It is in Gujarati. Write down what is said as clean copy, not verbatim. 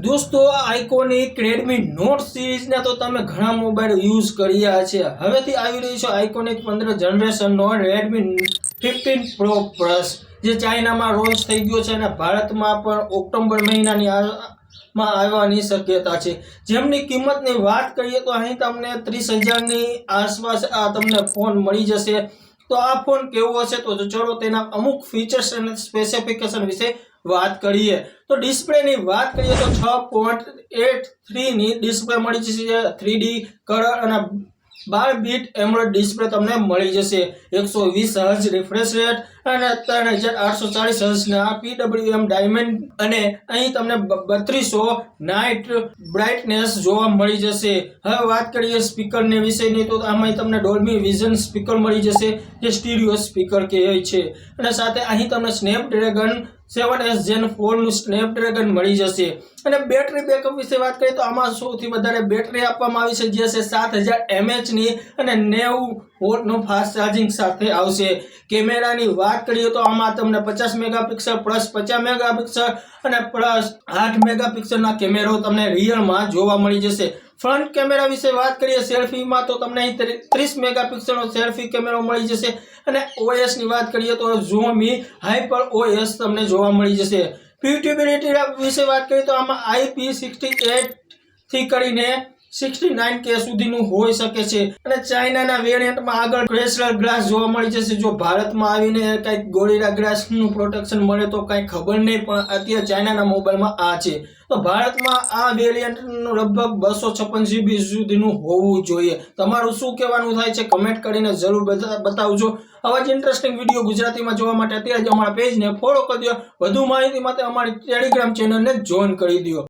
દોસ્તો આઇકોનિક રેડમી નોટ સિરીઝના તો તમે ઘણા મોબાઈલ યુઝ કર્યા છે। હવેથી આવી રહી છે આઇકોનિક 15 જનરેશનનો રેડમી 15 પ્રો પ્લસ, જે ચાઇનામાં લોન્ચ થઈ ગયો છે અને ભારતમાં પણ ઓક્ટોબર મહિનાની માં આવવાની શક્યતા છે। જેમની કિંમતની વાત કરીએ તો અહીં તમને 30,000ની આસપાસ આ તમને ફોન મળી જશે। તો આ ફોન કેવો હશે તો ચલો તેના અમુક ફીચર્સ અને સ્પેસિફિકેશન વિશે વાત કરીએ। તો ડિસ્પ્લે ની વાત કરીએ તો 6.83 ની ડિસ્પ્લે મળી જશે, 3D કલર અને 12 બીટ એમોલેડ ડિસ્પ્લે તમને મળી જશે, 120 હર્ટ્ઝ રિફ્રેશ રેટ અને 3840 હર્ટ્ઝના PWM ડાયમંડ અને અહીં તમને 3200 નાઇટ બ્રાઇટનેસ જોવા મળી જશે। હવે વાત કરીએ સ્પીકરની વિશેની તો આમાં તમને ડોલ્બી વિઝન સ્પીકર મળી જશે, જે સ્ટીરિયો સ્પીકર કહેવાય છે અને સાથે અહીં તમને સ્નેપડ્રેગન 7S Gen 4 નું સ્નેપડ્રેગન મળી જશે। અને બેટરી બેકઅપ વિશે વાત કરીએ તો આમાં સૌથી વધારે બેટરી આપવામાં આવી છે, જે છે 7000 mAh ની અને 90 વોટનો ફાસ્ટ ચાર્જિંગ સાથે આવશે। કેમેરાની વાત કરીએ તો આમાં તમને 50 મેગાપિક્સલ પ્લસ 50 મેગાપિક્સલ અને પ્લસ 8 મેગાપિક્સલના કેમેરો તમને રિયલમાં જોવા મળી જશે। ફ્રન્ટ કેમેરા વિશે વાત કરીએ સેલ્ફીમાં તો તમને અહીં 30 મેગાપિક્સલનો સેલ્ફી કેમેરો મળી જશે અને OS ની વાત કરીએ તો Xiaomi હાઇપર OS તમને જોવા મળી જશે। ફ્યુટેબિલિટી વિશે વાત કરીએ તો આમાં IP68 થી કરીને 69K સુધીનું હોઈ શકે છે અને ચાઇનાના વેરિયન્ટમાં આગળ ક્રેસ્લર ગ્લાસ જોવા મળી જશે। જો ભારતમાં આવીને કંઈક ગોરિલા ગ્લાસનું પ્રોટેક્શન મળે તો કંઈ ખબર નહીં, પણ અત્યારે ચાઇનાના મોબાઈલમાં આ છે। તો ભારતમાં આ વેરિયન્ટનું લગભગ 256 GB સુધીનું હોવું જોઈએ। તમારું શું કહેવાનું થાય છે કમેન્ટ કરીને જરૂર બતાવજો। આવા જ ઇન્ટરેસ્ટિંગ વિડીયો ગુજરાતીમાં જોવા માટે અત્યારે જ અમારા પેજને ફોલો કરી દો। વધુ માહિતી માટે અમારી ટેલિગ્રામ ચેનલને જોઈન કરી દો।